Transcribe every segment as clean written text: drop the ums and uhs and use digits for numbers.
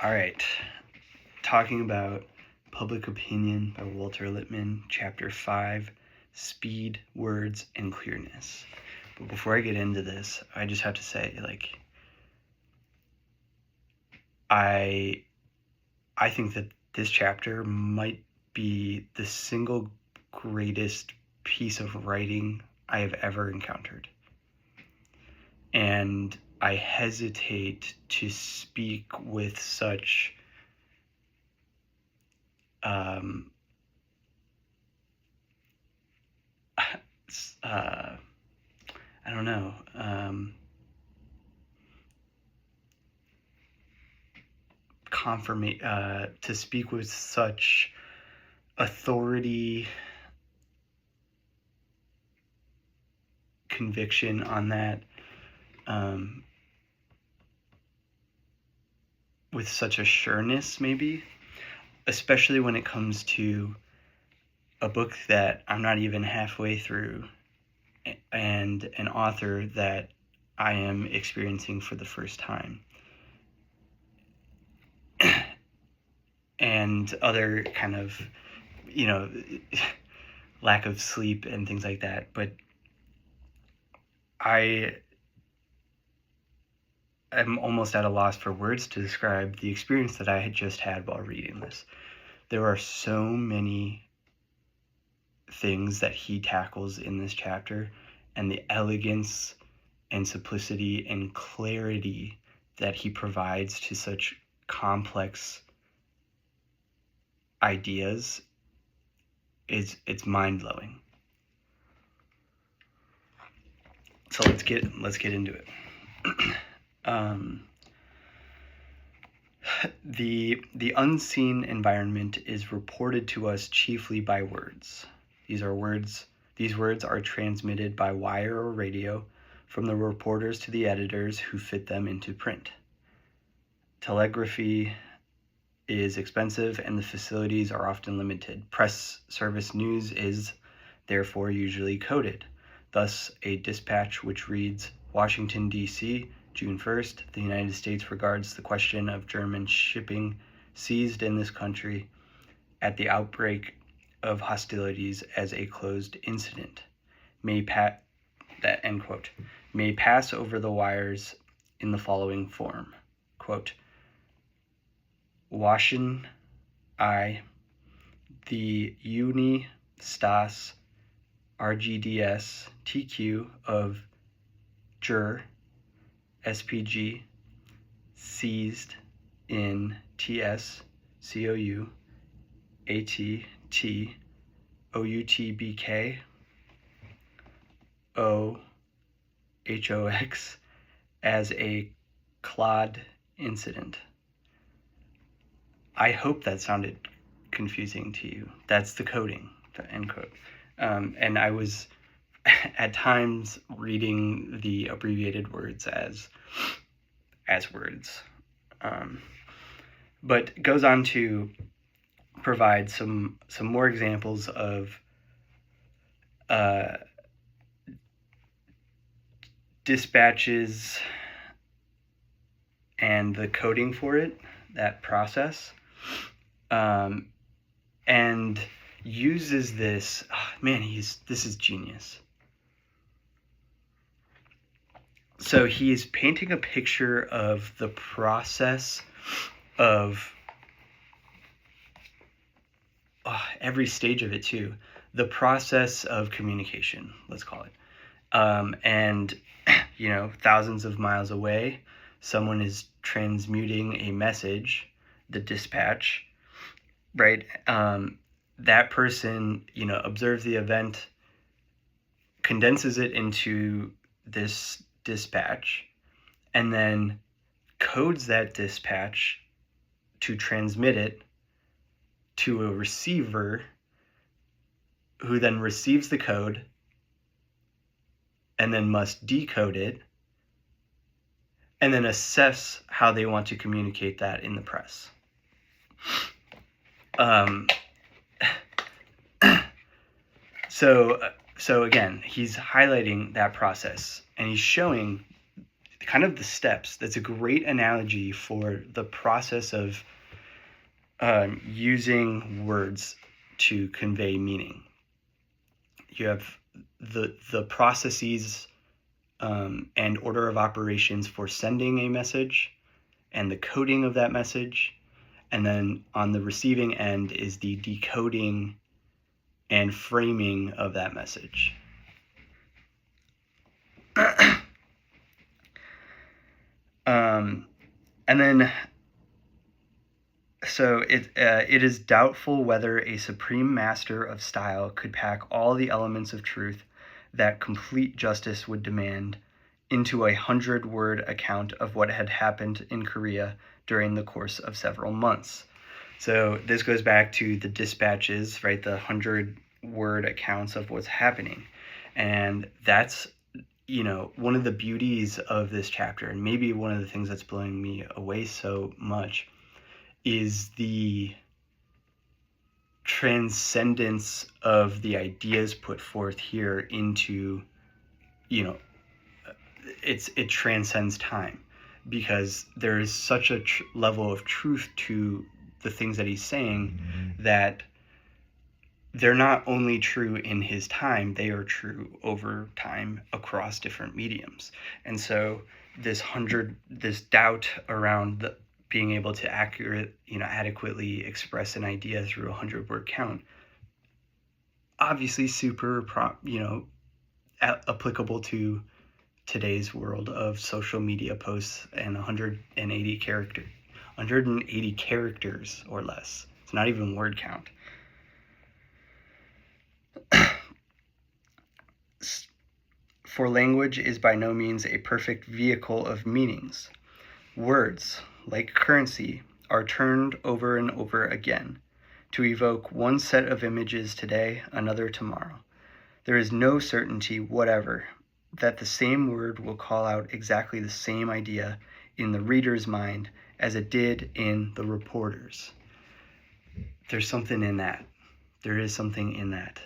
All right. Talking about Public Opinion by Walter Lippmann, Chapter 5, Speed, Words, and Clearness. But before I get into this, I just have to say, I think that this chapter might be the single greatest piece of writing I have ever encountered. And I hesitate to speak with such I don't know, to speak with such authority, conviction on that, with such a sureness, maybe, especially when it comes to a book that I'm not even halfway through and an author that I am experiencing for the first time. And other kind of, lack of sleep and things like that. But I am almost at a loss for words to describe the experience that I had just had while reading this. There are so many things that he tackles in this chapter, and the elegance and simplicity and clarity that he provides to such complex ideas it's mind-blowing. So let's get into it. The unseen environment is reported to us chiefly by words. These words are transmitted by wire or radio from the reporters to the editors who fit them into print. Telegraphy is expensive and the facilities are often limited. Press service news is therefore usually coded. Thus, a dispatch which reads, Washington, D.C., June 1st, the United States regards the question of German shipping seized in this country at the outbreak of hostilities as a closed incident. May pass over the wires in the following form. Quote, Washington, the Uni Stas RGDS TQ of Jur SPG seized in TS COU ATT OUTBK OHOX as a CLOD incident. I hope that sounded confusing to you. That's the coding, end quote. And I was at times reading the abbreviated words as words. But goes on to provide some more examples of dispatches and the coding for it, that process, and uses this. This is genius. So he's painting a picture of the process of every stage of it too. The process of communication, let's call it. And thousands of miles away, someone is transmuting a message, the dispatch, right? That person, observes the event, condenses it into this dispatch, and then codes that dispatch to transmit it to a receiver who then receives the code and then must decode it and then assess how they want to communicate that in the press. So again, he's highlighting that process and he's showing kind of the steps. That's a great analogy for the process of using words to convey meaning. You have the processes and order of operations for sending a message and the coding of that message. And then on the receiving end is the decoding and framing of that message. And then, so it is doubtful whether a supreme master of style could pack all the elements of truth that complete justice would demand into a 100-word account of what had happened in Korea during the course of several months. So this goes back to the dispatches, right? The 100-word accounts of what's happening. And that's, one of the beauties of this chapter, and maybe one of the things that's blowing me away so much, is the transcendence of the ideas put forth here into, it transcends time, because there is such a level of truth to the things that he's saying that they're not only true in his time, they are true over time across different mediums. And so this doubt around being able to adequately express an idea through a 100-word count, obviously super applicable to today's world of social media posts and 180 characters or less. It's not even word count. For language is by no means a perfect vehicle of meanings. Words, like currency, are turned over and over again to evoke one set of images today, another tomorrow. There is no certainty whatever that the same word will call out exactly the same idea in the reader's mind as it did in the reporter's. There's something in that. There is something in that.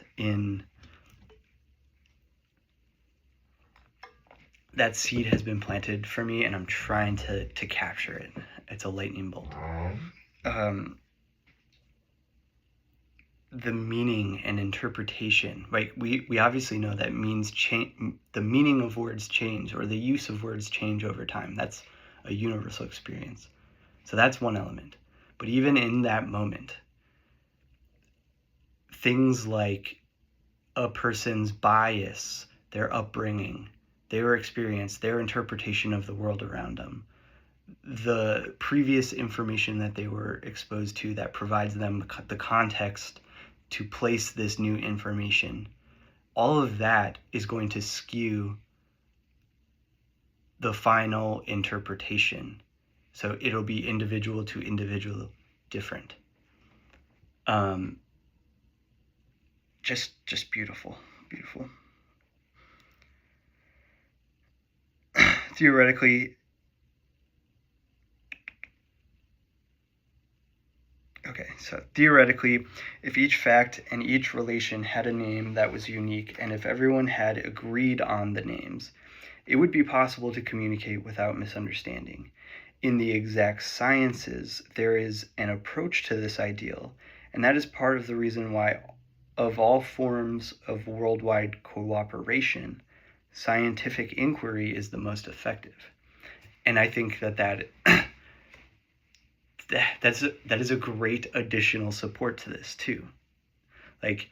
That seed has been planted for me, and I'm trying to capture it. It's a lightning bolt. The meaning and interpretation, right? We obviously know that means change. The meaning of words change, or the use of words change over time. That's a universal experience. So that's one element. But even in that moment, things like a person's bias, their upbringing, their experience, their interpretation of the world around them, the previous information that they were exposed to that provides them the context to place this new information, all of that is going to skew the final interpretation. So it'll be individual to individual different. Just beautiful. Theoretically, if each fact and each relation had a name that was unique, and if everyone had agreed on the names, it would be possible to communicate without misunderstanding. In the exact sciences, there is an approach to this ideal, and that is part of the reason why, of all forms of worldwide cooperation, scientific inquiry is the most effective. And I think that is a great additional support to this too. Like,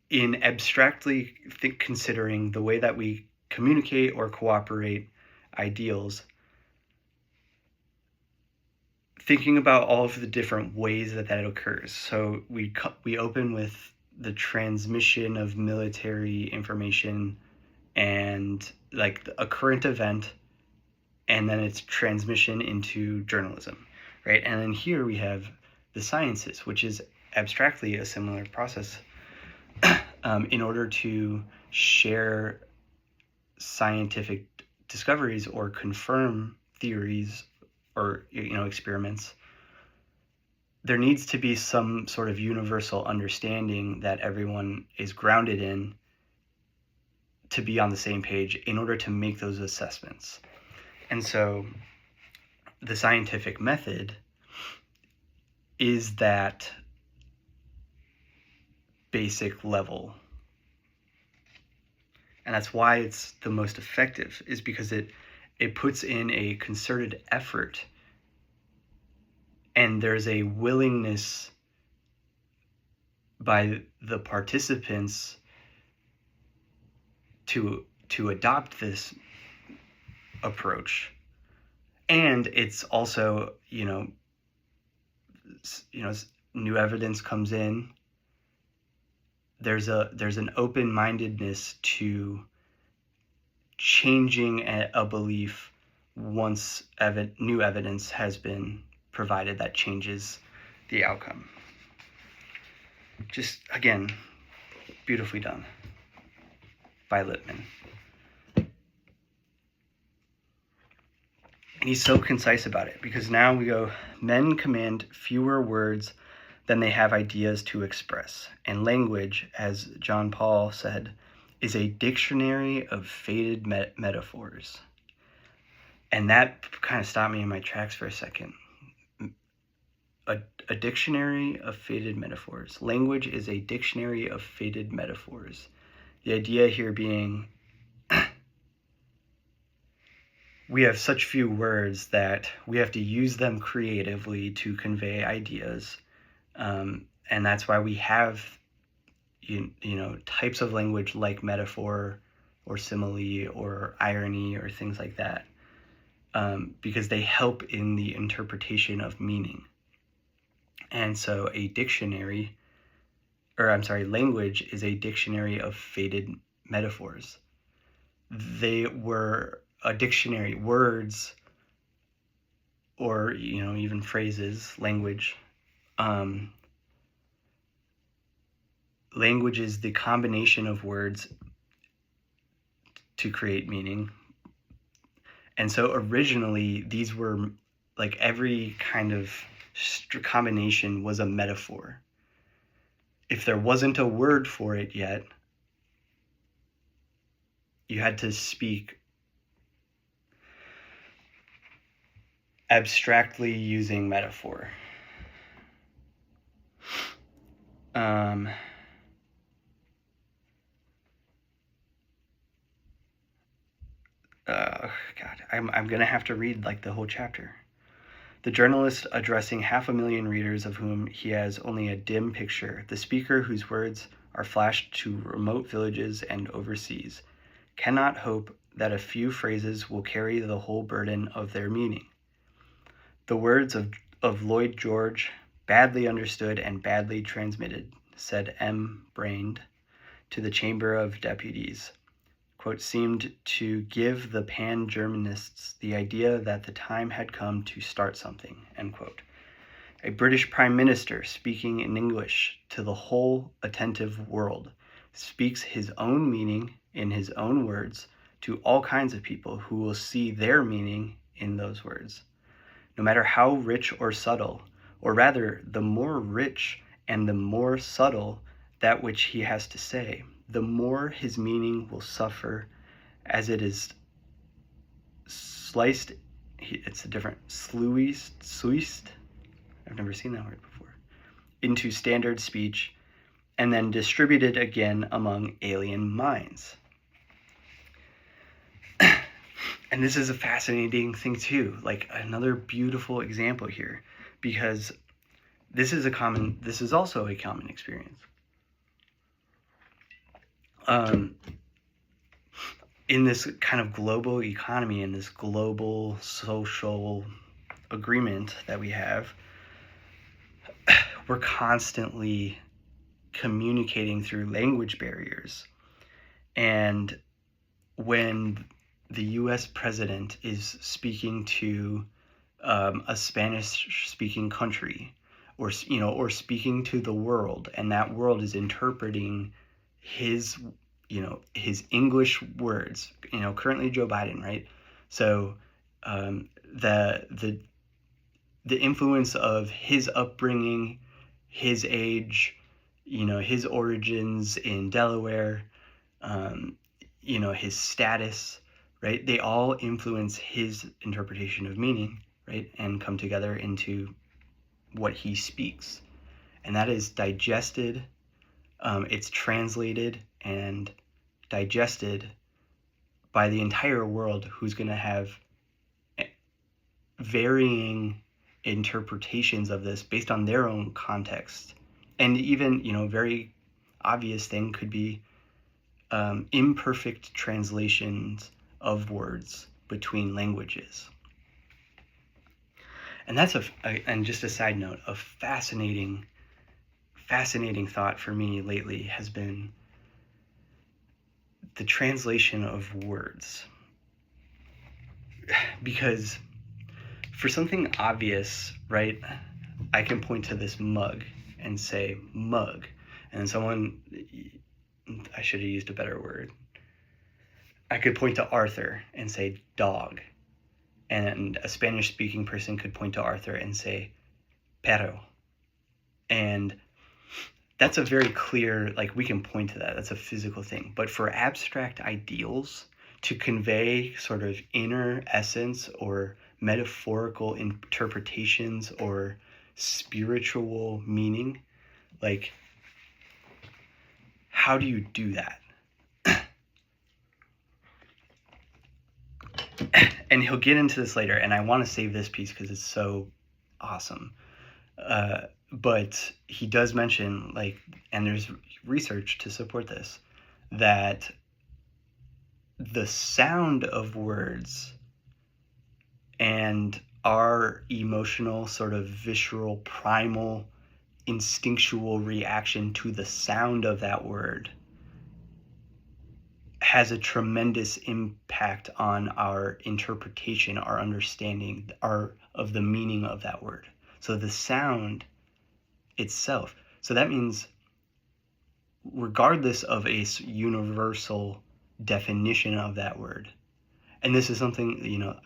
in abstractly considering the way that we communicate or cooperate ideals, thinking about all of the different ways that occurs. So we open with the transmission of military information and like a current event, and then its transmission into journalism, right? And then here we have the sciences, which is abstractly a similar process, in order to share scientific discoveries or confirm theories or experiments. There needs to be some sort of universal understanding that everyone is grounded in to be on the same page in order to make those assessments. And so the scientific method is that basic level. And that's why it's the most effective, is because it puts in a concerted effort, and there's a willingness by the participants to adopt this approach. And it's also, new evidence comes in. There's an open-mindedness to changing a belief once new evidence has been provided that changes the outcome. Just, again, beautifully done by Lippmann. And he's so concise about it, because now we go, men command fewer words than they have ideas to express, and language, as John Paul said, is a dictionary of faded metaphors. And that kind of stopped me in my tracks for a second. A dictionary of faded metaphors. Language is a dictionary of faded metaphors. The idea here being, we have such few words that we have to use them creatively to convey ideas. And that's why we have, types of language like metaphor or simile or irony or things like that, because they help in the interpretation of meaning. And so language is a dictionary of faded metaphors. They were a dictionary, words, or, even phrases, language. Language is the combination of words to create meaning. And so originally, these were, like, every kind of combination was a metaphor. If there wasn't a word for it yet, you had to speak abstractly using metaphor. God, I'm gonna have to read like the whole chapter. The journalist addressing 500,000 readers of whom he has only a dim picture, the speaker whose words are flashed to remote villages and overseas, cannot hope that a few phrases will carry the whole burden of their meaning. The words of Lloyd George, badly understood and badly transmitted, said M. Brand to the Chamber of Deputies, quote, seemed to give the pan-Germanists the idea that the time had come to start something, end quote. A British Prime Minister speaking in English to the whole attentive world speaks his own meaning in his own words to all kinds of people who will see their meaning in those words. No matter how rich or subtle, or rather, the more rich and the more subtle that which he has to say, the more his meaning will suffer, as it is sliced, it's a different, sluiced, I've never seen that word before, into standard speech, and then distributed again among alien minds. And this is a fascinating thing too, like another beautiful example here, because this is also a common experience. In this kind of global economy, in this global social agreement that we have, we're constantly communicating through language barriers. And when the US president is speaking to a Spanish-speaking country, or speaking to the world, and that world is interpreting his English words, currently Joe Biden, right? So the influence of his upbringing, his age, his origins in Delaware, his status, right? They all influence his interpretation of meaning, right? And come together into what he speaks. And that is digested, it's translated and digested by the entire world, who's going to have varying interpretations of this based on their own context. And even, very obvious thing could be imperfect translations of words between languages. And that's and just a side note, a fascinating thought for me lately has been the translation of words. Because for something obvious, right, I can point to this mug and say mug, and someone, I should have used a better word, I could point to Arthur and say dog, and a Spanish speaking person could point to Arthur and say perro. And that's a very clear, like, we can point to that. That's a physical thing. But for abstract ideals, to convey sort of inner essence or metaphorical interpretations or spiritual meaning, like, how do you do that? And he'll get into this later, and I want to save this piece because it's so awesome. But he does mention, like, and there's research to support this, that the sound of words and our emotional, sort of visceral, primal, instinctual reaction to the sound of that word has a tremendous impact on our interpretation, our understanding, of the meaning of that word. So the sound itself. So that means regardless of a universal definition of that word, and this is something,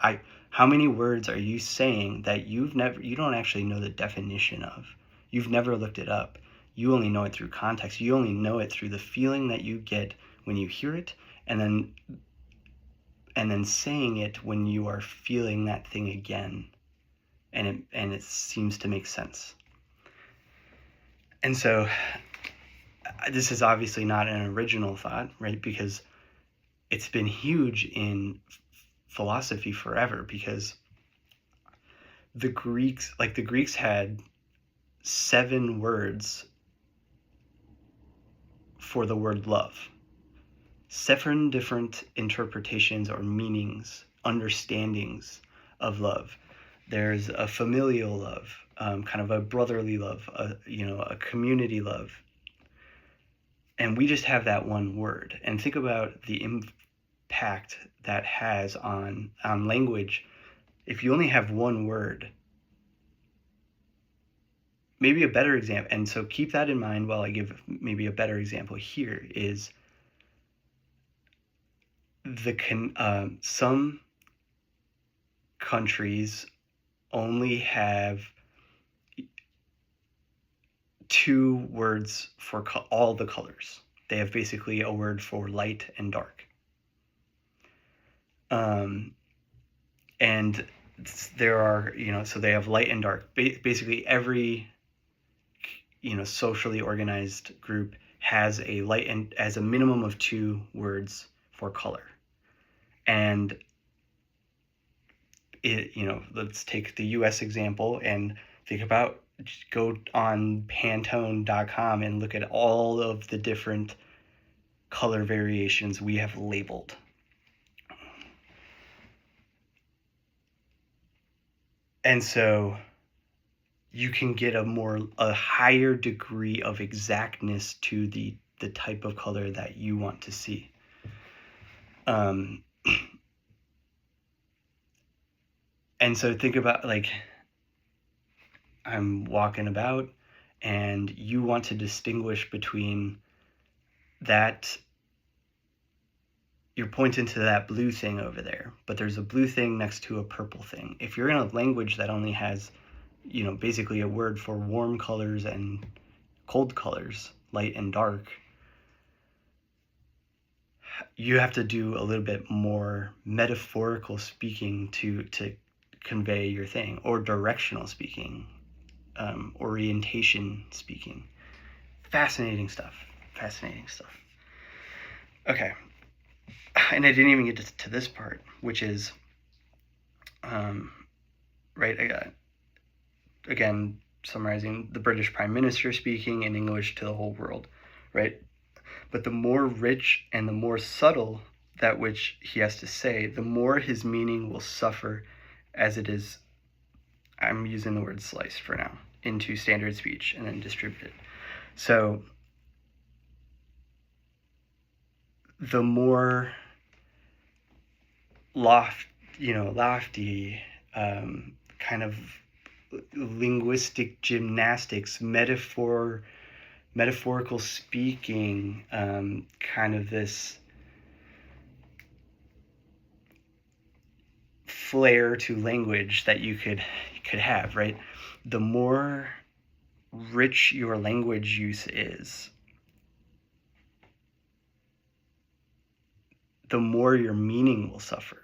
how many words are you saying that you don't actually know the definition of? You've never looked it up. You only know it through context. You only know it through the feeling that you get when you hear it, and then saying it when you are feeling that thing again, and it seems to make sense. And so this is obviously not an original thought, right? Because it's been huge in philosophy forever, because the Greeks had 7 words for the word love. 7 different interpretations or meanings, understandings of love. There's a familial love, kind of a brotherly love, a community love. And we just have that one word. And think about the impact that has on language. If you only have one word, maybe a better example, and so keep that in mind while I give maybe a better example here, is some countries only have 2 words for all the colors. They have basically a word for light and dark. And there are, so they have light and dark. Basically every, socially organized group has a light and as a minimum of 2 words for color. And let's take the US example and think about, go on Pantone.com and look at all of the different color variations we have labeled. And so you can get a higher degree of exactness to the type of color that you want to see. And so think about, like, I'm walking about and you want to distinguish between that, you're pointing to that blue thing over there, but there's a blue thing next to a purple thing. If you're in a language that only has, basically a word for warm colors and cold colors, light and dark, you have to do a little bit more metaphorical speaking to convey your thing, or directional speaking, orientation speaking. Fascinating stuff. Okay, and I didn't even get to this part, which is right, again, summarizing, the British Prime Minister speaking in English to the whole world, right? But the more rich and the more subtle that which he has to say, the more his meaning will suffer, as it is, I'm using the word sliced for now, into standard speech and then distributed. So the more lofty, kind of linguistic gymnastics, metaphorical speaking, kind of this flair to language that you could have, right? The more rich your language use is, the more your meaning will suffer,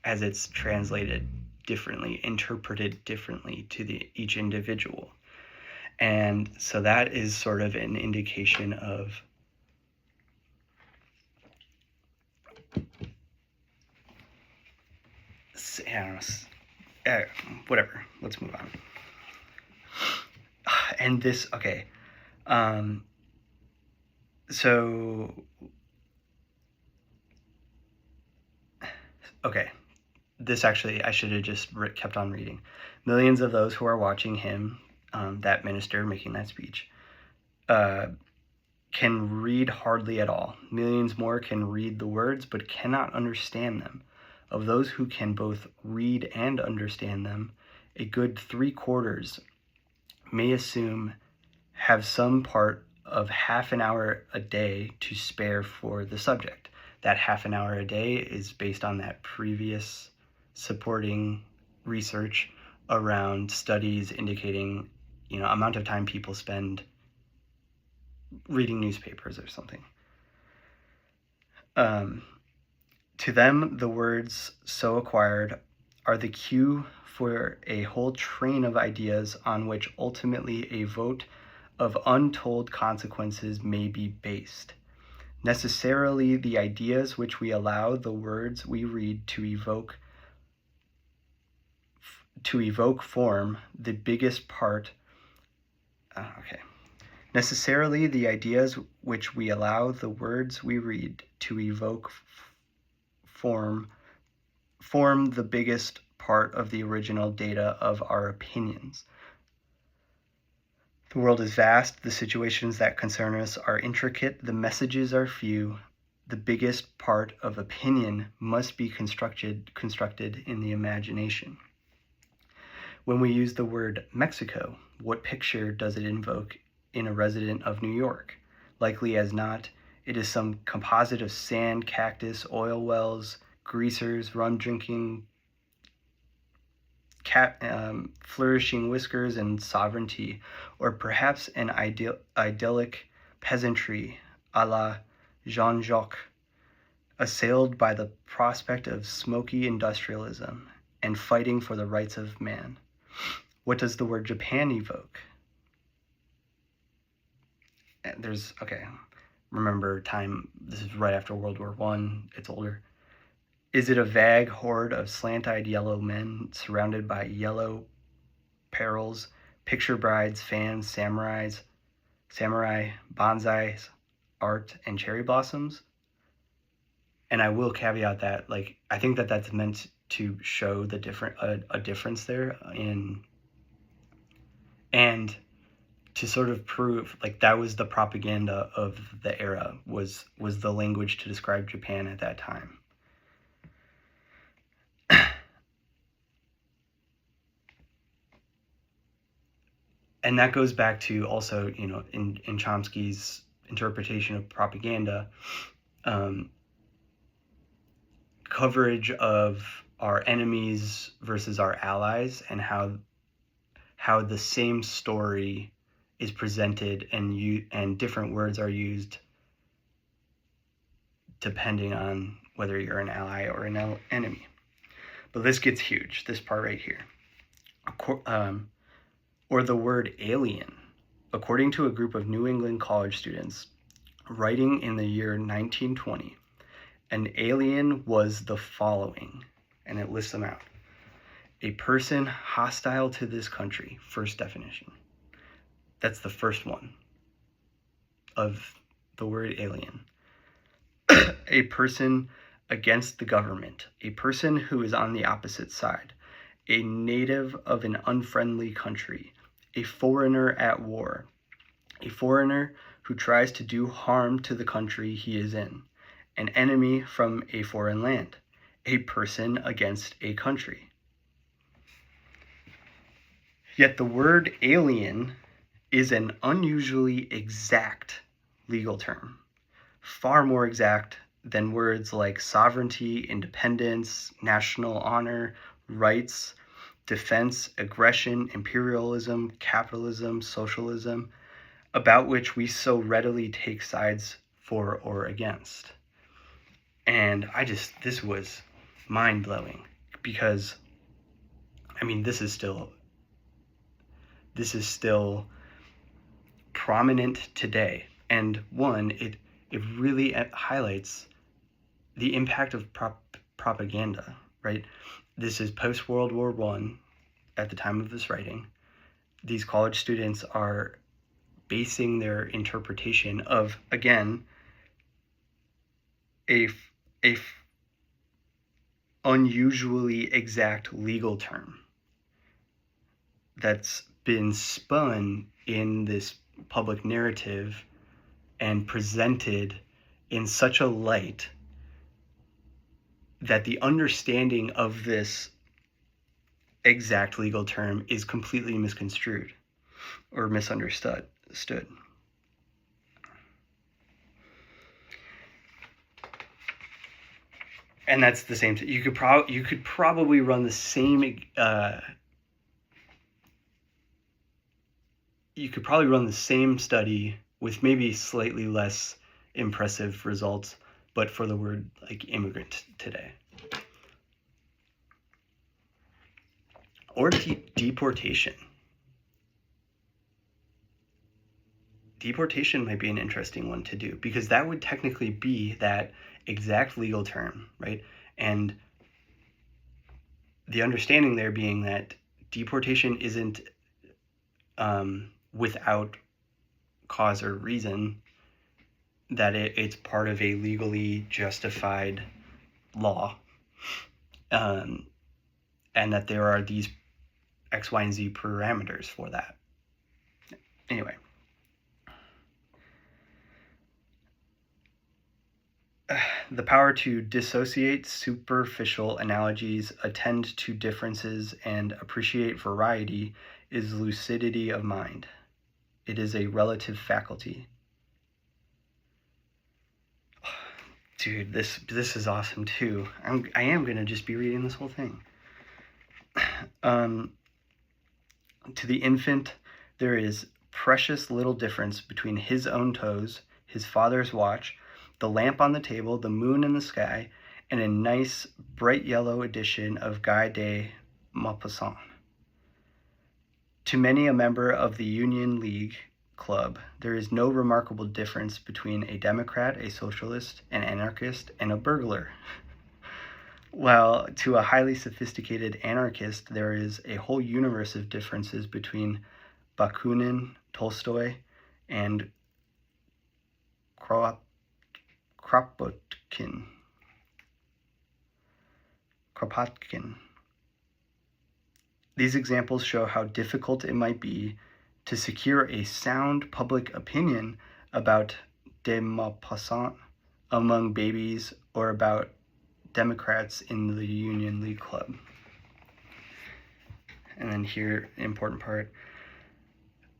as it's translated differently, interpreted differently to each individual. And so that is sort of an indication of whatever. Let's move on. And this, okay. So, okay. This actually, I should have just kept on reading. Millions of those who are watching him, that minister making that speech, can read hardly at all. Millions more can read the words, but cannot understand them. Of those who can both read and understand them, a good 3/4 may assume have some part of half an hour a day to spare for the subject. That half an hour a day is based on that previous supporting research around studies indicating, amount of time people spend reading newspapers or something. To them, the words so acquired are the cue for a whole train of ideas on which ultimately a vote of untold consequences may be based. Necessarily, the ideas which we allow the words we read to evoke form the biggest part. Necessarily, the ideas which we allow the words we read to evoke form the biggest part of the original data of our opinions. The world is vast, the situations that concern us are intricate, the messages are few. The biggest part of opinion must be constructed in the imagination. When we use the word Mexico, what picture does it invoke in a resident of New York? Likely as not, it is some composite of sand, cactus, oil wells, greasers, rum-drinking, flourishing whiskers, and sovereignty, or perhaps an idyllic peasantry a la Jean-Jacques, assailed by the prospect of smoky industrialism and fighting for the rights of man. What does the word Japan evoke? Remember time, this is right after World War I, it's older. Is it a vague horde of slant-eyed yellow men surrounded by yellow perils, picture brides, fans, samurai, bonsais, art, and cherry blossoms? And I will caveat that, I think that that's meant to show the a difference there and to sort of prove that was the propaganda of the era, was the language to describe Japan at that time. And that goes back to also, in Chomsky's interpretation of propaganda, coverage of our enemies versus our allies, and how the same story is presented and different words are used depending on whether you're an ally or an enemy. But this gets huge, this part right here. Or the word alien. According to a group of New England college students writing in the year 1920, an alien was the following, and it lists them out. A person hostile to this country, first definition. That's the first one of the word alien. A person against the government, a person who is on the opposite side, a native of an unfriendly country, a foreigner at war, a foreigner who tries to do harm to the country he is in, an enemy from a foreign land, a person against a country. Yet the word alien is an unusually exact legal term, far more exact than words like sovereignty, independence, national honor, rights, defense, aggression, imperialism, capitalism, socialism, about which we so readily take sides for or against. And this was mind-blowing, because, I mean, this is still prominent today. And one, it really highlights the impact of propaganda, right? This is post-World War I at the time of this writing. These college students are basing their interpretation of, again, a unusually exact legal term that's been spun in this public narrative and presented in such a light that the understanding of this exact legal term is completely misconstrued or misunderstood. And that's the same thing. You could probably run the same study with maybe slightly less impressive results, but for the word like immigrant today. Or deportation. Deportation might be an interesting one to do, because that would technically be that exact legal term, right? And the understanding there being that deportation isn't without cause or reason, that it's part of a legally justified law, and that there are these X, Y, and Z parameters for that. Anyway. The power to dissociate superficial analogies, attend to differences, and appreciate variety is lucidity of mind. It is a relative faculty. Dude, this is awesome too. I am gonna just be reading this whole thing. To the infant, there is precious little difference between his own toes, his father's watch, the lamp on the table, the moon in the sky, and a nice bright yellow edition of Guy de Maupassant. To many a member of the Union League Club, there is no remarkable difference between a Democrat, a socialist, an anarchist, and a burglar. While to a highly sophisticated anarchist, there is a whole universe of differences between Bakunin, Tolstoy, and Kropotkin. These examples show how difficult it might be to secure a sound public opinion about de Maupassant among babies or about Democrats in the Union League Club. And then here, important part.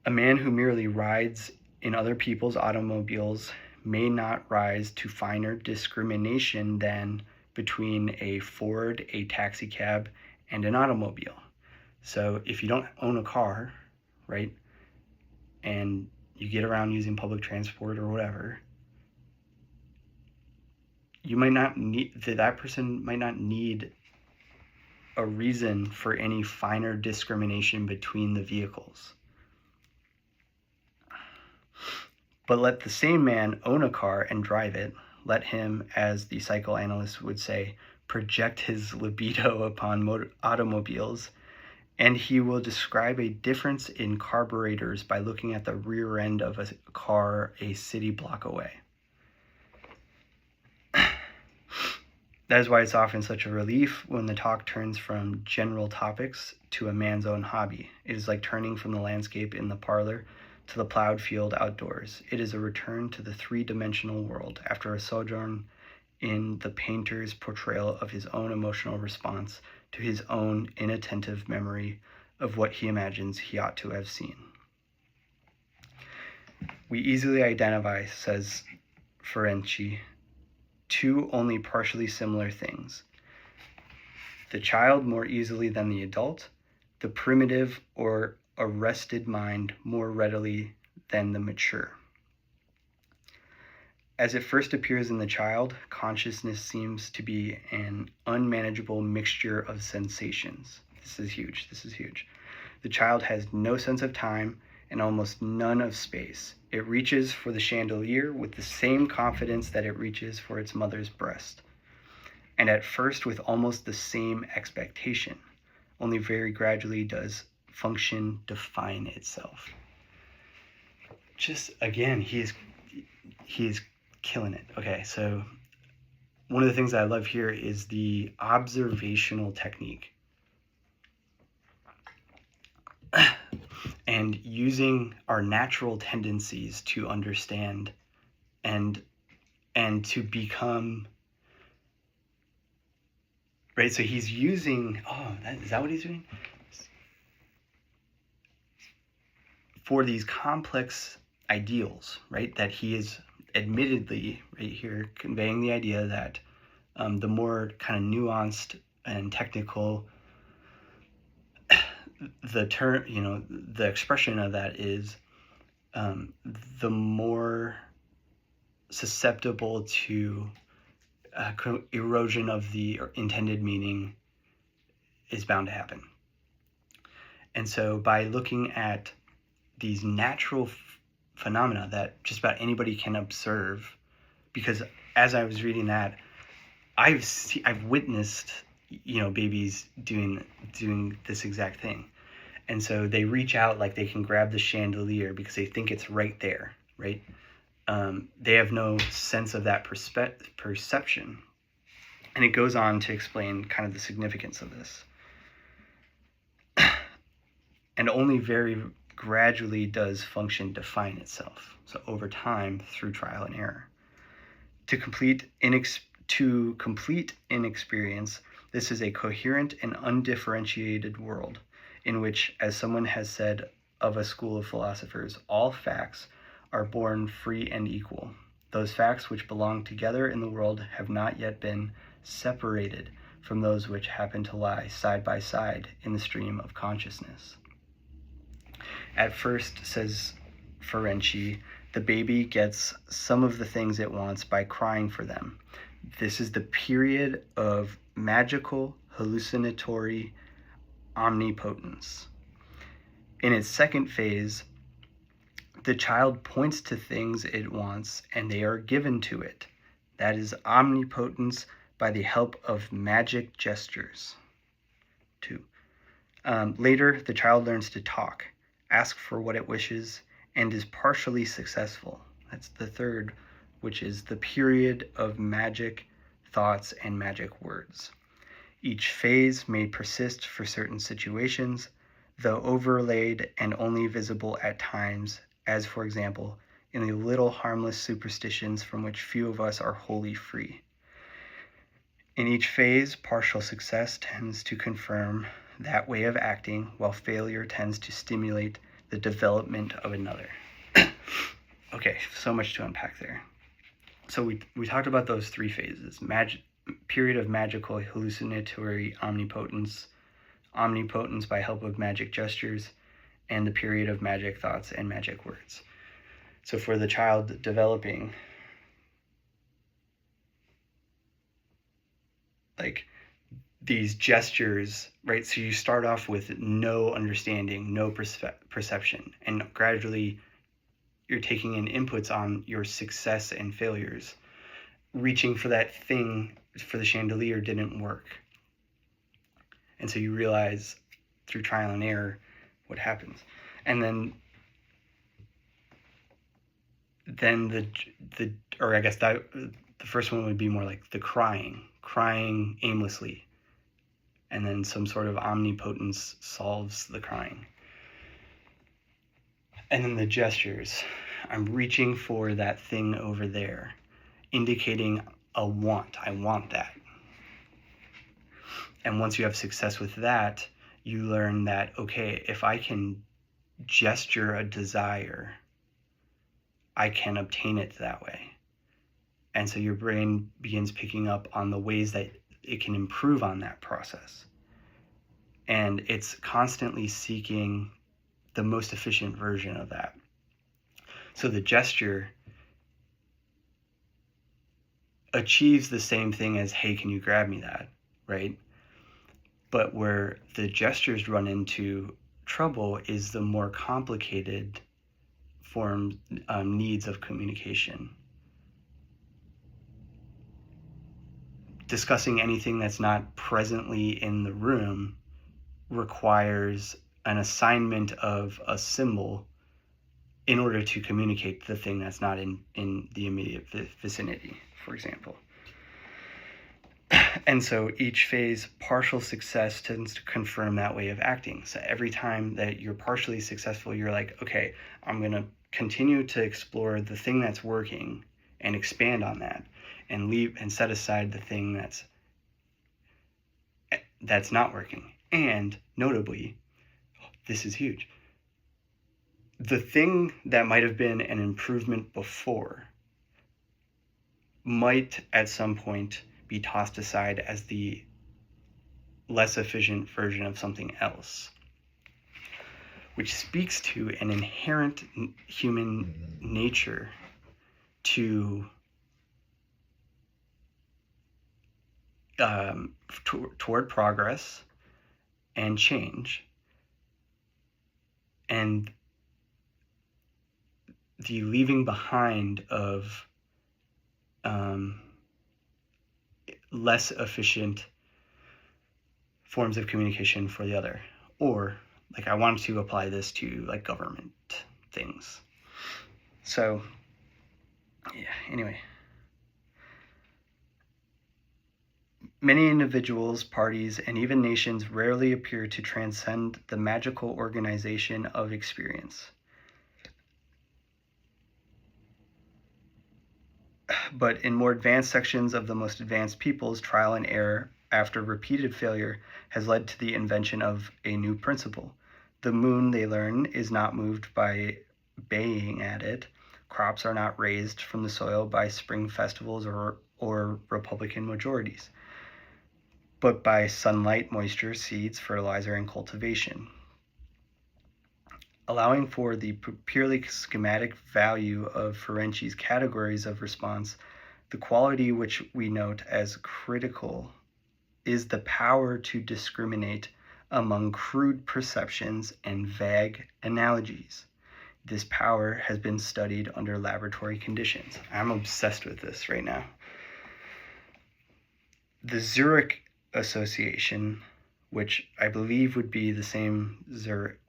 A man who merely rides in other people's automobiles may not rise to finer discrimination than between a Ford, a taxi cab, and an automobile. So if you don't own a car, right, and you get around using public transport or whatever, you might not need, that person might not need a reason for any finer discrimination between the vehicles. But let the same man own a car and drive it. Let him, as the psychoanalyst would say, project his libido upon automobiles, and he will describe a difference in carburetors by looking at the rear end of a car a city block away. That is why it's often such a relief when the talk turns from general topics to a man's own hobby. It is like turning from the landscape in the parlor to the plowed field outdoors. It is a return to the three-dimensional world after a sojourn in the painter's portrayal of his own emotional response to his own inattentive memory of what he imagines he ought to have seen. We easily identify, says Ferenczi, two only partially similar things: the child more easily than the adult, the primitive or arrested mind more readily than the mature. As it first appears in the child, consciousness seems to be an unmanageable mixture of sensations. This is huge. The child has no sense of time and almost none of space. It reaches for the chandelier with the same confidence that it reaches for its mother's breast, and at first with almost the same expectation. Only very gradually does function define itself. Just again, he is killing it. Okay, so one of the things I love here is the observational technique. And using our natural tendencies to understand and to become, right? So he's using, is that what he's doing? For these complex ideals, right? That he is admittedly, right here, conveying the idea that the more kind of nuanced and technical the term, the expression of that is, the more susceptible to erosion of the intended meaning is bound to happen. And so by looking at these natural phenomena that just about anybody can observe, because as I was reading that, I've witnessed, babies doing this exact thing. And so they reach out like they can grab the chandelier because they think it's right there, right? They have no sense of that perception. And it goes on to explain kind of the significance of this. And only very gradually does function define itself. So over time, through trial and error. To complete inexperience, this is a coherent and undifferentiated world, in which, as someone has said of a school of philosophers, all facts are born free and equal. Those facts which belong together in the world have not yet been separated from those which happen to lie side by side in the stream of consciousness. At first, says Ferenczi, the baby gets some of the things it wants by crying for them. This is the period of magical, hallucinatory omnipotence. In its second phase, the child points to things it wants and they are given to it. That is omnipotence by the help of magic gestures. 2. Later, the child learns to talk, ask for what it wishes, and is partially successful. That's the third, which is the period of magic thoughts and magic words. Each phase may persist for certain situations, though overlaid and only visible at times, as for example, in the little harmless superstitions from which few of us are wholly free. In each phase, partial success tends to confirm that way of acting, while failure tends to stimulate the development of another. Okay, so much to unpack there. So we talked about those three phases: period of magical hallucinatory omnipotence, omnipotence by help of magic gestures, and the period of magic thoughts and magic words. So for the child developing, like these gestures, right? So you start off with no understanding, no perception, and gradually you're taking in inputs on your success and failures. Reaching for that thing for the chandelier didn't work. And so you realize through trial and error what happens. And then the or I guess that the first one would be more like the crying aimlessly. And then some sort of omnipotence solves the crying. And then the gestures. I'm reaching for that thing over there, indicating a want. I want that. And once you have success with that, you learn that, okay, if I can gesture a desire, I can obtain it that way. And so your brain begins picking up on the ways that it can improve on that process. And it's constantly seeking the most efficient version of that. So the gesture achieves the same thing as, hey, can you grab me that, right? But where the gestures run into trouble is the more complicated forms, needs of communication. Discussing anything that's not presently in the room requires an assignment of a symbol in order to communicate the thing that's not in the immediate vicinity, for example. And so each phase, partial success tends to confirm that way of acting. So every time that you're partially successful, you're like, okay, I'm going to continue to explore the thing that's working and expand on that, and leave and set aside the thing that's not working. And notably, this is huge, the thing that might have been an improvement before might at some point be tossed aside as the less efficient version of something else, which speaks to an inherent human nature to toward progress and change, and the leaving behind of less efficient forms of communication for the other. Or, like, I wanted to apply this to, like, government things. So, yeah, anyway. Many individuals, parties, and even nations rarely appear to transcend the magical organization of experience. But in more advanced sections of the most advanced peoples, trial and error after repeated failure has led to the invention of a new principle. The moon, they learn, is not moved by baying at it. Crops are not raised from the soil by spring festivals or Republican majorities, but by sunlight, moisture, seeds, fertilizer, and cultivation. Allowing for the purely schematic value of Ferenczi's categories of response, the quality which we note as critical is the power to discriminate among crude perceptions and vague analogies. This power has been studied under laboratory conditions. I'm obsessed with this right now. The Zurich Association, which I believe would be the same Zurich,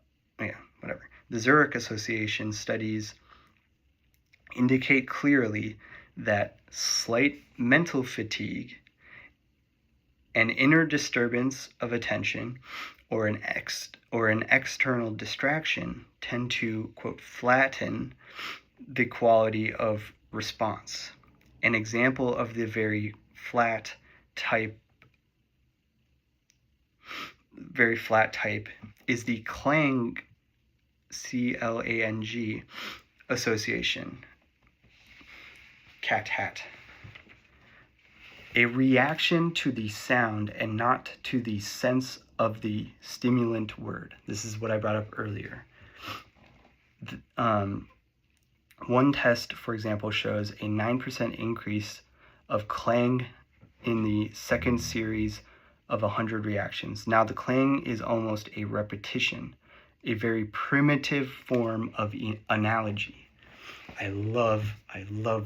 the Zurich Association studies indicate clearly that slight mental fatigue, an inner disturbance of attention, or an external distraction tend to, quote, flatten the quality of response. An example of the very flat type is the Clang, C-L-A-N-G association, cat-hat. A reaction to the sound and not to the sense of the stimulant word. This is what I brought up earlier. One test, for example, shows a 9% increase of Clang in the second series of 100 reactions. Now the clang is almost a repetition, a very primitive form of analogy. I love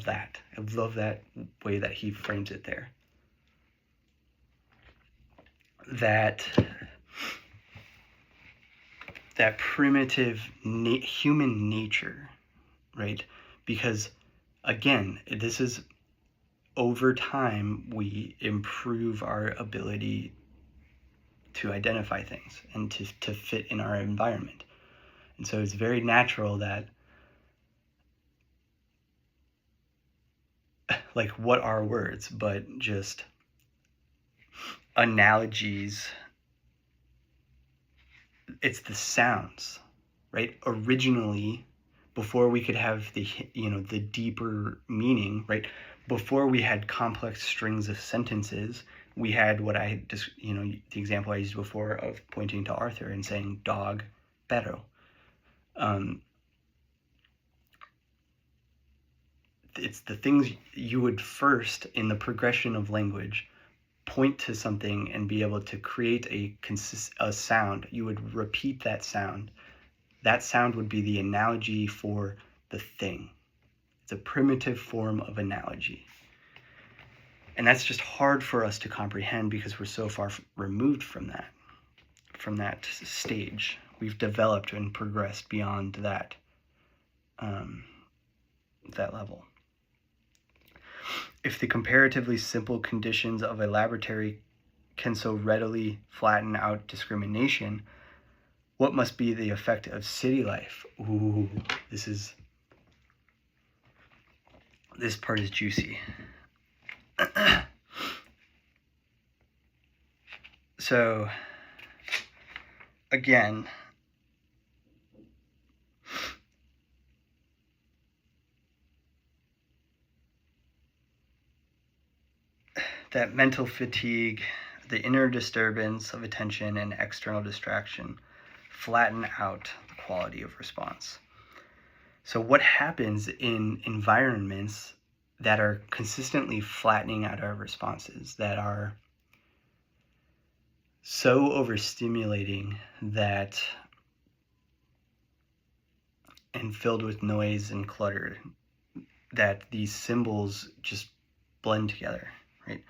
that. I love that way that he frames it there. That primitive human nature, right? Because again, this is over time we improve our ability to identify things and to fit in our environment. And so it's very natural that, like, what are words but just analogies? It's the sounds, right? Originally, before we could have the deeper meaning, right? Before we had complex strings of sentences, we had what I just, the example I used before of pointing to Arthur and saying dog, perro. It's the things you would first, in the progression of language, point to something and be able to create a sound. You would repeat that sound. That sound would be the analogy for the thing. It's a primitive form of analogy. And that's just hard for us to comprehend because we're so far removed from that stage. We've developed and progressed beyond that level. If the comparatively simple conditions of a laboratory can so readily flatten out discrimination, what must be the effect of city life? Ooh, this part is juicy. So, again, that mental fatigue, the inner disturbance of attention and external distraction flatten out the quality of response. So what happens in environments that are consistently flattening out our responses, that are so overstimulating that and filled with noise and clutter, that these symbols just blend together, right?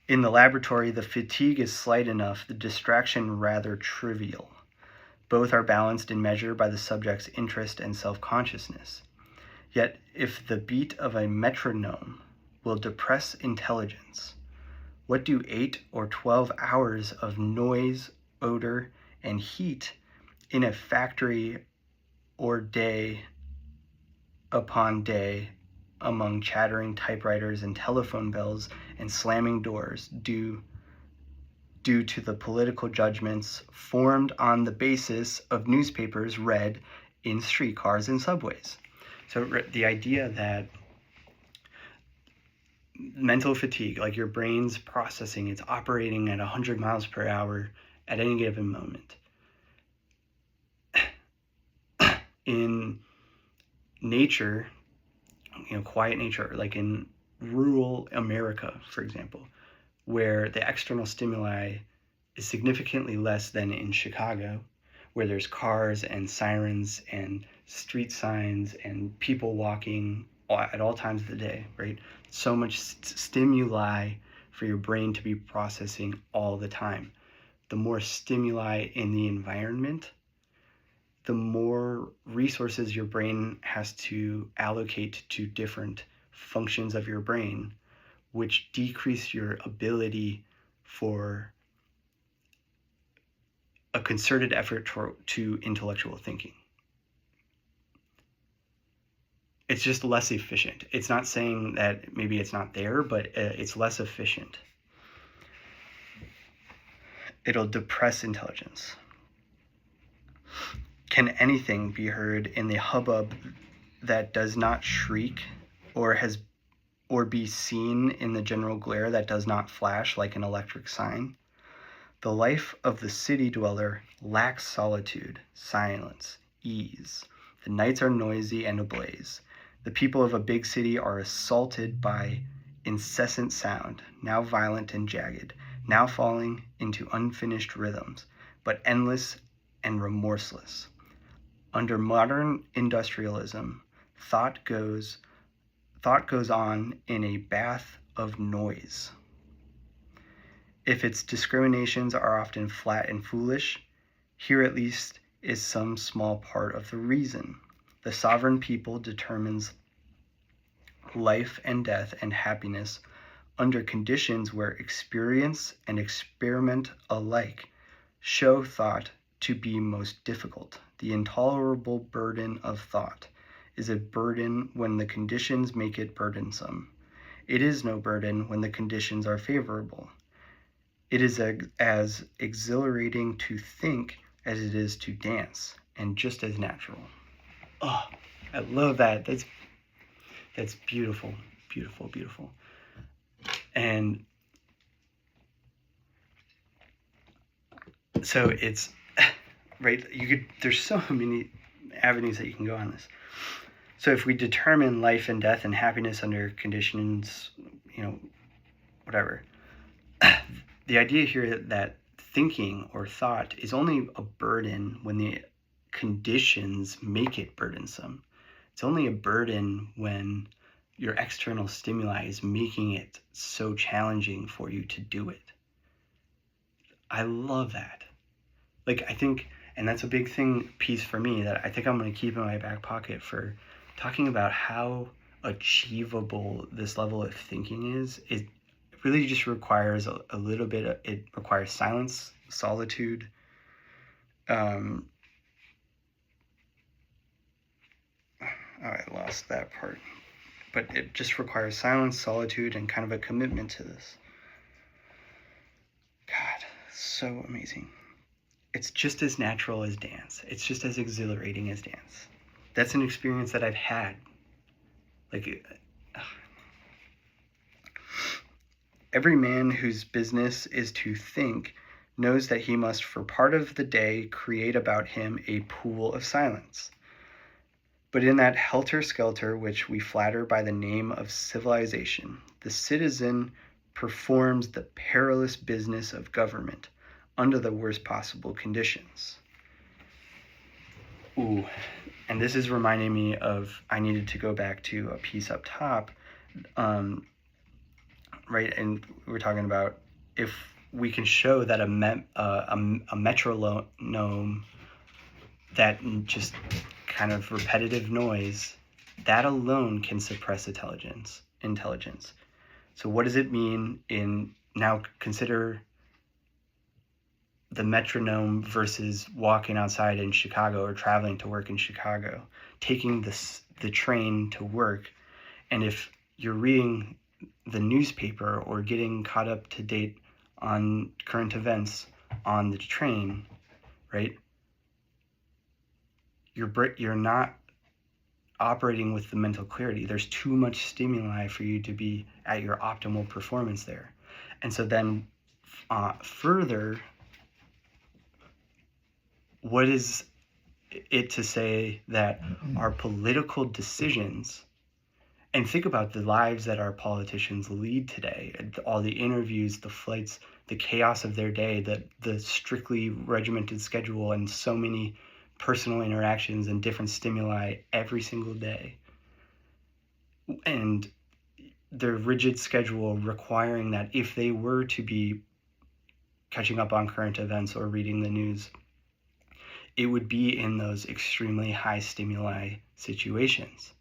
In the laboratory, the fatigue is slight enough, the distraction rather trivial. Both are balanced in measure by the subject's interest and self-consciousness. Yet, if the beat of a metronome will depress intelligence, what do 8 or 12 hours of noise, odor, and heat in a factory or day upon day among chattering typewriters and telephone bells and slamming doors due to the political judgments formed on the basis of newspapers read in streetcars and subways? So the idea that mental fatigue, like your brain's processing, it's operating at 100 miles per hour at any given moment. In nature, quiet nature, like in rural America, for example, where the external stimuli is significantly less than in Chicago, where there's cars and sirens and street signs and people walking at all times of the day, right? So much stimuli for your brain to be processing all the time. The more stimuli in the environment, the more resources your brain has to allocate to different functions of your brain, which decrease your ability for a concerted effort to intellectual thinking. It's just less efficient. It's not saying that maybe it's not there, but it's less efficient. It'll depress intelligence. Can anything be heard in the hubbub that does not shriek, or be seen in the general glare that does not flash like an electric sign? The life of the city dweller lacks solitude, silence, ease. The nights are noisy and ablaze. The people of a big city are assaulted by incessant sound, now violent and jagged, now falling into unfinished rhythms, but endless and remorseless. Under modern industrialism, thought goes on in a bath of noise. If its discriminations are often flat and foolish, here at least is some small part of the reason. The sovereign people determines life and death and happiness under conditions where experience and experiment alike show thought to be most difficult. The intolerable burden of thought is a burden when the conditions make it burdensome. It is no burden when the conditions are favorable. It is as exhilarating to think as it is to dance, and just as natural. Oh, I love that. That's beautiful, beautiful, beautiful. And so it's right. There's so many avenues that you can go on this. So if we determine life and death and happiness under conditions, whatever. The idea here that thinking or thought is only a burden when the conditions make it burdensome. It's only a burden when your external stimuli is making it so challenging for you to do it. I love that. I think, and that's a big piece for me that I think I'm going to keep in my back pocket for talking about how achievable this level of thinking is. It really just requires a little bit it requires silence, solitude, I lost that part, but it just requires silence, solitude, and kind of a commitment to this. God, so amazing. It's just as natural as dance. It's just as exhilarating as dance. That's an experience that I've had. Every man whose business is to think knows that he must for part of the day create about him a pool of silence. But in that helter-skelter which we flatter by the name of civilization, the citizen performs the perilous business of government under the worst possible conditions. Ooh, and this is reminding me of, I needed to go back to a piece up top, right? And we're talking about if we can show that a metronome, that just kind of repetitive noise, that alone can suppress intelligence. So what does it mean now consider the metronome versus walking outside in Chicago or traveling to work in Chicago, taking the train to work. And if you're reading the newspaper or getting caught up to date on current events on the train, right? You're not operating with the mental clarity. There's too much stimuli for you to be at your optimal performance there. And so then further, what is it to say that our political decisions, and think about the lives that our politicians lead today, all the interviews, the flights, the chaos of their day, the strictly regimented schedule, and so many personal interactions and different stimuli every single day, and their rigid schedule requiring that if they were to be catching up on current events or reading the news, it would be in those extremely high stimuli situations.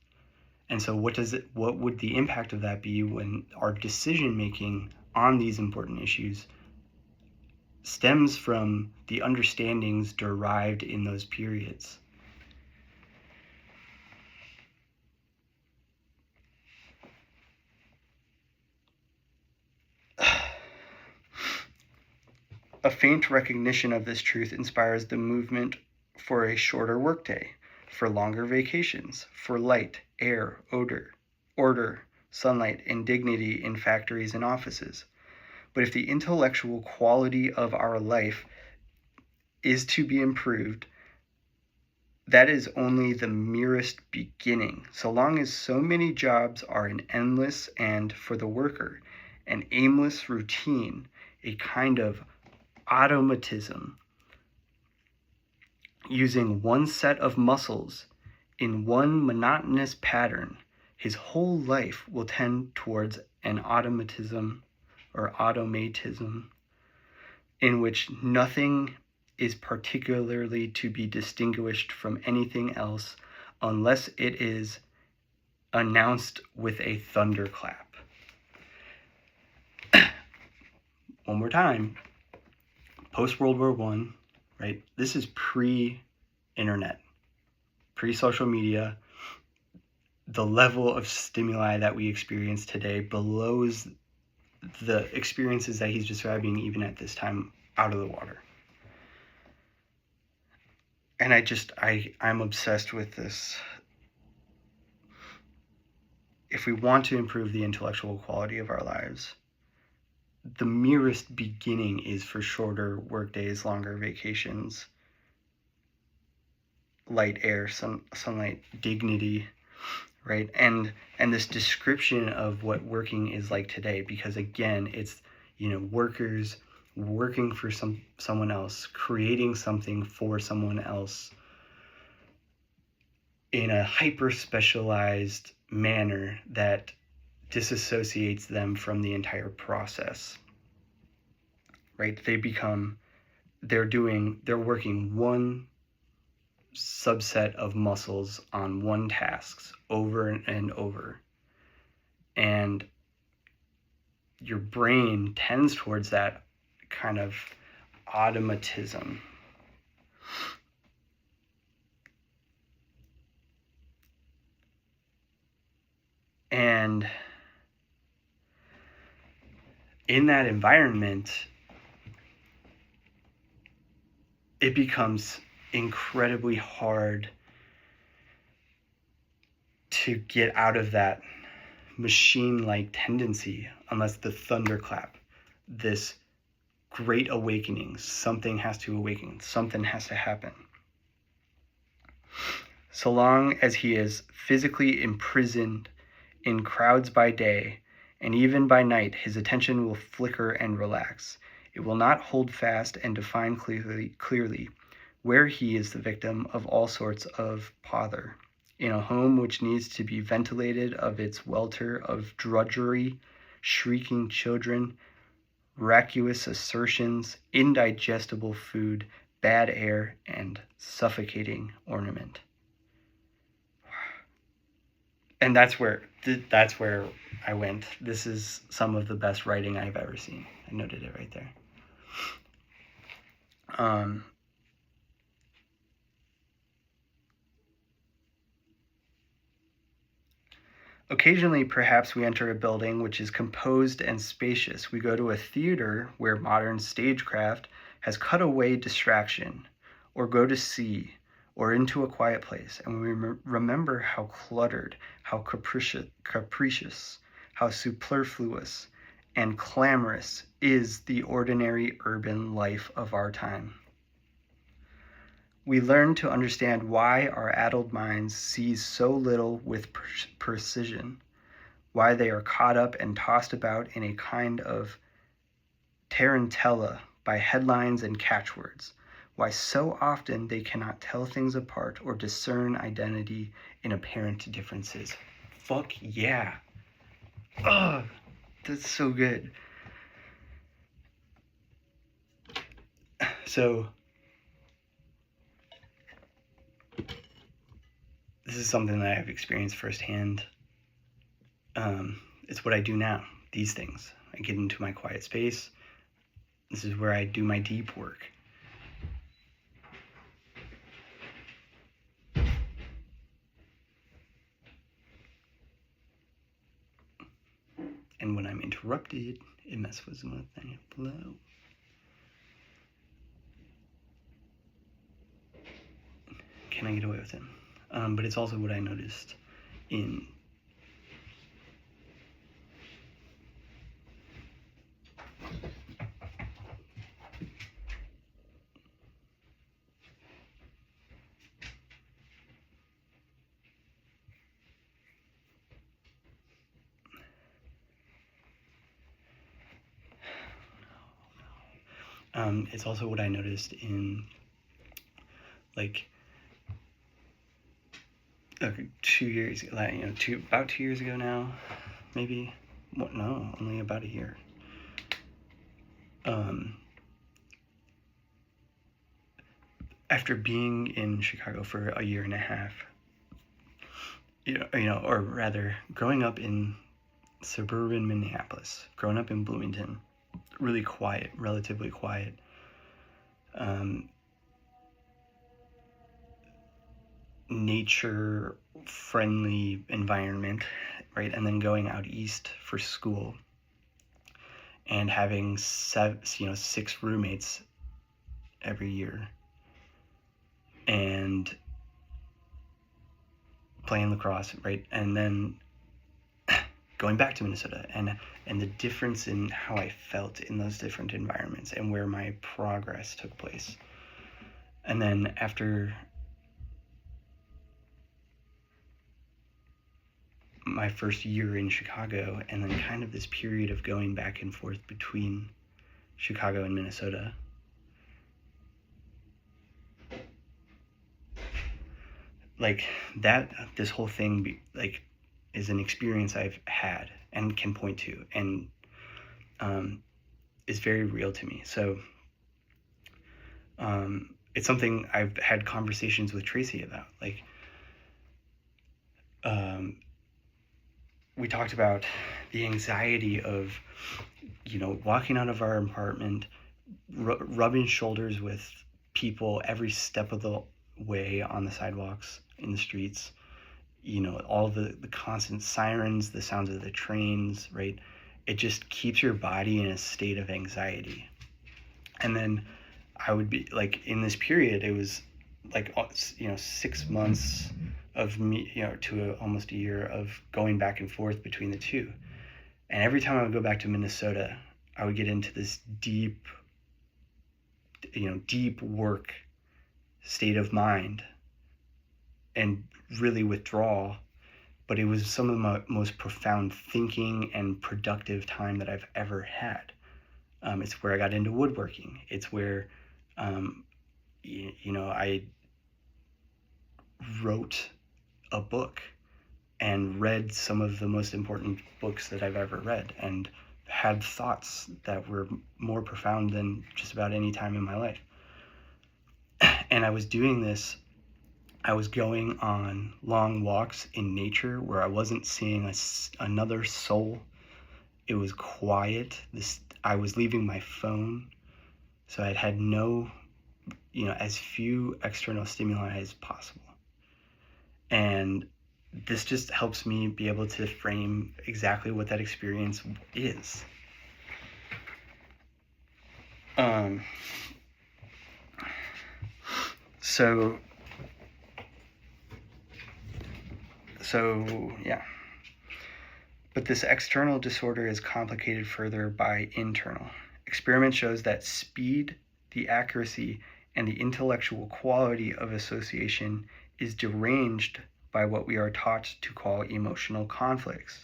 And so what would the impact of that be when our decision making on these important issues stems from the understandings derived in those periods? A faint recognition of this truth inspires the movement for a shorter workday, for longer vacations, for light, air, order, sunlight, and dignity in factories and offices. But if the intellectual quality of our life is to be improved, that is only the merest beginning. So long as so many jobs are an endless and, for the worker, an aimless routine, a kind of automatism, using one set of muscles in one monotonous pattern, his whole life will tend towards an automatism in which nothing is particularly to be distinguished from anything else unless it is announced with a thunderclap. One more time. Post-World War I, right? This is pre-internet, pre-social media. The level of stimuli that we experience today blows the experiences that he's describing even at this time out of the water. And I'm obsessed with this. If we want to improve the intellectual quality of our lives, the merest beginning is for shorter work days, longer vacations, light air, sunlight, dignity, right? And this description of what working is like today, because again, it's, workers working for someone else, creating something for someone else in a hyper specialized manner that disassociates them from the entire process, right? They're working one subset of muscles on one task over and over. And your brain tends towards that kind of automatism. And in that environment, it becomes incredibly hard to get out of that machine-like tendency unless the thunderclap, this great awakening, something has to awaken, something has to happen. So long as he is physically imprisoned in crowds by day, and even by night, his attention will flicker and relax. It will not hold fast and define clearly where he is the victim of all sorts of pother, in a home which needs to be ventilated of its welter of drudgery, shrieking children, vacuous assertions, indigestible food, bad air, and suffocating ornament. And that's where I went. This is some of the best writing I've ever seen. I noted it right there. Occasionally, perhaps we enter a building which is composed and spacious. We go to a theater where modern stagecraft has cut away distraction, or go to sea, or into a quiet place, and we remember how cluttered, how capricious, how superfluous and clamorous is the ordinary urban life of our time. We learn to understand why our addled minds see so little with precision, why they are caught up and tossed about in a kind of tarantella by headlines and catchwords, why so often they cannot tell things apart or discern identity in apparent differences. Fuck yeah. Ugh, that's so good. So, this is something that I've experienced firsthand. It's what I do now, these things. I get into my quiet space. This is where I do my deep work. And when I'm interrupted, it messes with my flow. Can I get away with it? But it's also what I noticed in It's also what I noticed in like 2 years, about 2 years ago now, maybe. No, only about a year. After being in Chicago for a year and a half, or rather, growing up in suburban Minneapolis, growing up in Bloomington, really quiet, relatively quiet. Nature friendly environment, right? And then going out east for school and having 6 roommates every year and playing lacrosse, right? And then going back to Minnesota and the difference in how I felt in those different environments and where my progress took place. And then after my first year in Chicago, and then kind of this period of going back and forth between Chicago and Minnesota, like that, this whole thing is an experience I've had and can point to, and is very real to me. So it's something I've had conversations with Tracy about. We talked about the anxiety of, walking out of our apartment, rubbing shoulders with people every step of the way on the sidewalks, in the streets, all the constant sirens, the sounds of the trains, right? It just keeps your body in a state of anxiety. And then I would be in this period, it was 6 months of me, to almost a year of going back and forth between the two. And every time I would go back to Minnesota, I would get into this deep work state of mind and really withdraw. But it was some of the most profound thinking and productive time that I've ever had. It's where I got into woodworking. It's where, I wrote a book and read some of the most important books that I've ever read, and had thoughts that were more profound than just about any time in my life. And I was doing this, I was going on long walks in nature where I wasn't seeing another soul. It was quiet. I was leaving my phone, so I had no, as few external stimuli as possible. And this just helps me be able to frame exactly what that experience is. So yeah. But this external disorder is complicated further by internal. Experiment shows that speed, the accuracy, and the intellectual quality of association is deranged by what we are taught to call emotional conflicts.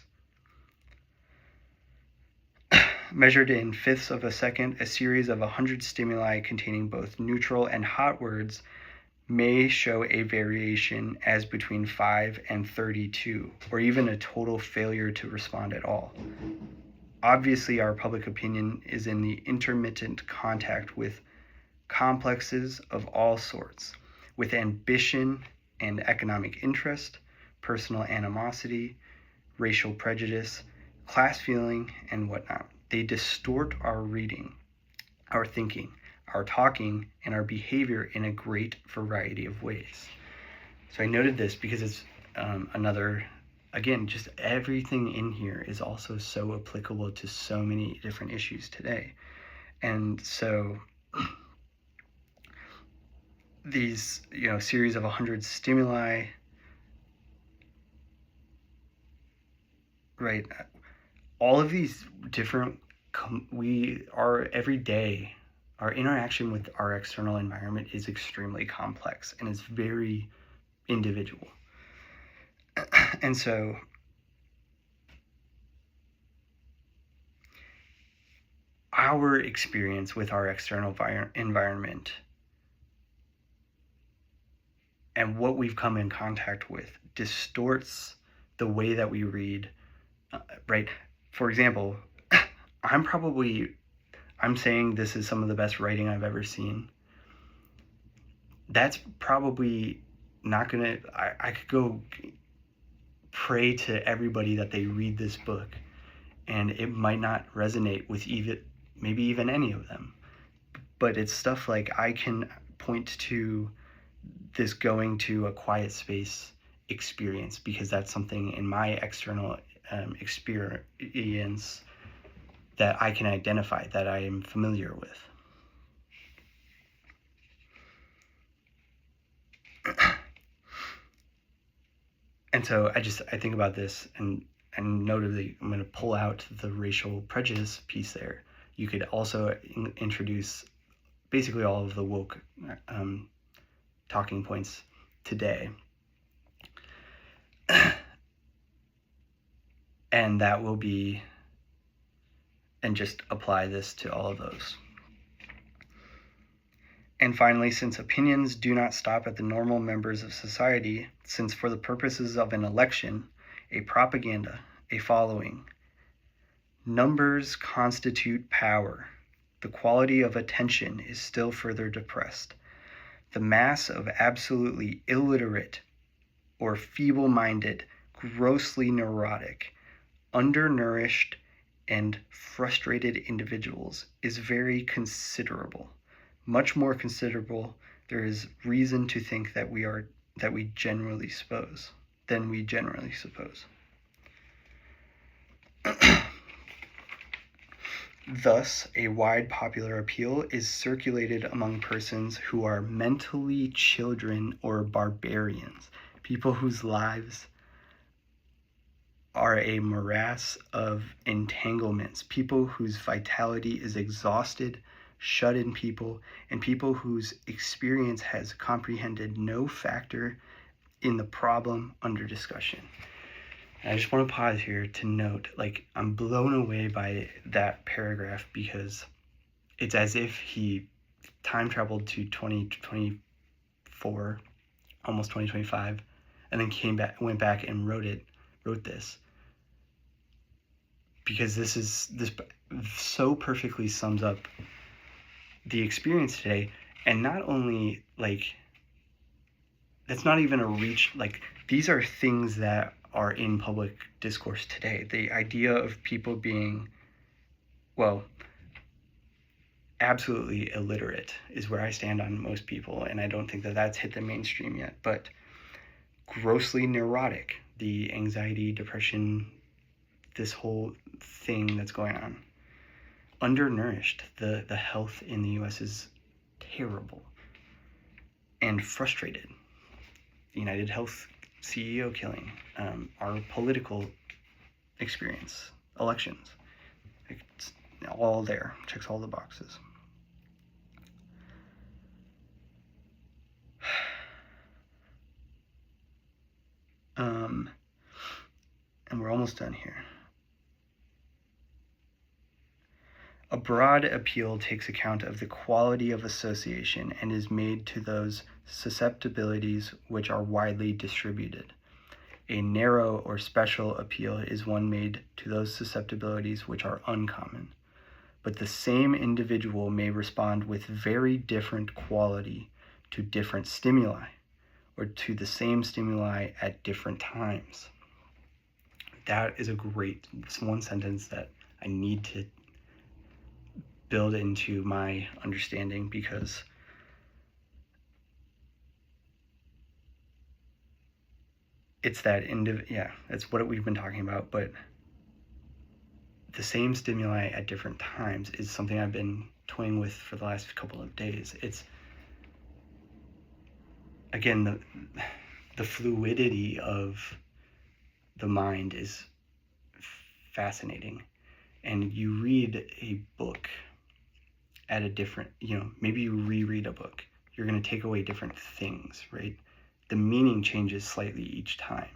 Measured in fifths of a second, a series of 100 stimuli containing both neutral and hot words may show a variation as between 5 and 32, or even a total failure to respond at all. Obviously, our public opinion is in the intermittent contact with complexes of all sorts, with ambition and economic interest, personal animosity, racial prejudice, class feeling, and whatnot. They distort our reading, our thinking, our talking, and our behavior in a great variety of ways. So I noted this because it's again, just everything in here is also so applicable to so many different issues today. And so these, series of 100 stimuli, right? All of these different, every day, our interaction with our external environment is extremely complex and is very individual. And so our experience with our external environment and what we've come in contact with distorts the way that we read, right? For example, I'm saying this is some of the best writing I've ever seen. That's probably not gonna, I could go pray to everybody that they read this book, and it might not resonate with maybe even any of them. But it's stuff like I can point to this going to a quiet space experience because that's something in my external experience that I can identify, that I am familiar with. And so I think about this, and notably I'm going to pull out the racial prejudice piece there. You could also introduce basically all of the woke talking points today. And that will be, and just apply this to all of those. And finally, since opinions do not stop at the normal members of society, since for the purposes of an election, a propaganda, a following, numbers constitute power, the quality of attention is still further depressed. The mass of absolutely illiterate or feeble-minded, grossly neurotic, undernourished, and frustrated individuals is very considerable. Much more considerable, there is reason to think that we generally suppose. Thus, a wide popular appeal is circulated among persons who are mentally children or barbarians, people whose lives are a morass of entanglements, people whose vitality is exhausted, shut-in people, and people whose experience has comprehended no factor in the problem under discussion. And I just want to pause here to note, I'm blown away by that paragraph because it's as if he time traveled to 2024, almost 2025, and then went back and wrote this. Because this so perfectly sums up the experience today, and not only that's not even a reach, these are things that are in public discourse today. The idea of people being, absolutely illiterate is where I stand on most people, and I don't think that that's hit the mainstream yet, but grossly neurotic, the anxiety, depression, this whole thing that's going on. Undernourished, the health in the US is terrible. And frustrated. The United Health CEO killing, our political experience, elections. It's all there, checks all the boxes. And we're almost done here. A broad appeal takes account of the quality of association and is made to those susceptibilities which are widely distributed. A narrow or special appeal is one made to those susceptibilities which are uncommon. But the same individual may respond with very different quality to different stimuli, or to the same stimuli at different times. That is it's one sentence that I need to build into my understanding, because it's it's what we've been talking about, but the same stimuli at different times is something I've been toying with for the last couple of days. It's, again, the fluidity of the mind is fascinating. And you read a book at a different, maybe you reread a book, you're going to take away different things, right? The meaning changes slightly each time.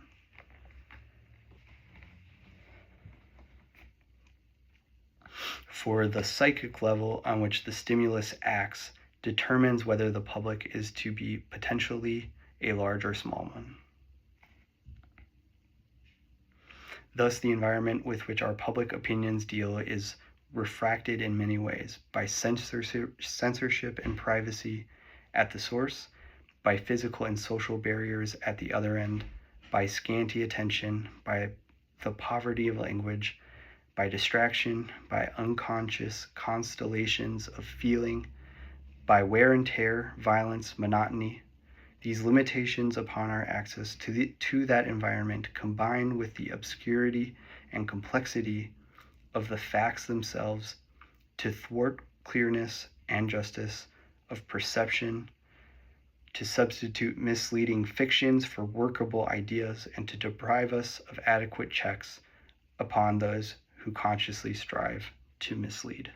For the psychic level on which the stimulus acts determines whether the public is to be potentially a large or small one. Thus, the environment with which our public opinions deal is refracted in many ways by censorship and privacy at the source, by physical and social barriers at the other end, by scanty attention, by the poverty of language, by distraction, by unconscious constellations of feeling, by wear and tear, violence, monotony. These limitations upon our access to that environment, combined with the obscurity and complexity of the facts themselves, to thwart clearness and justice of perception, to substitute misleading fictions for workable ideas, and to deprive us of adequate checks upon those who consciously strive to mislead.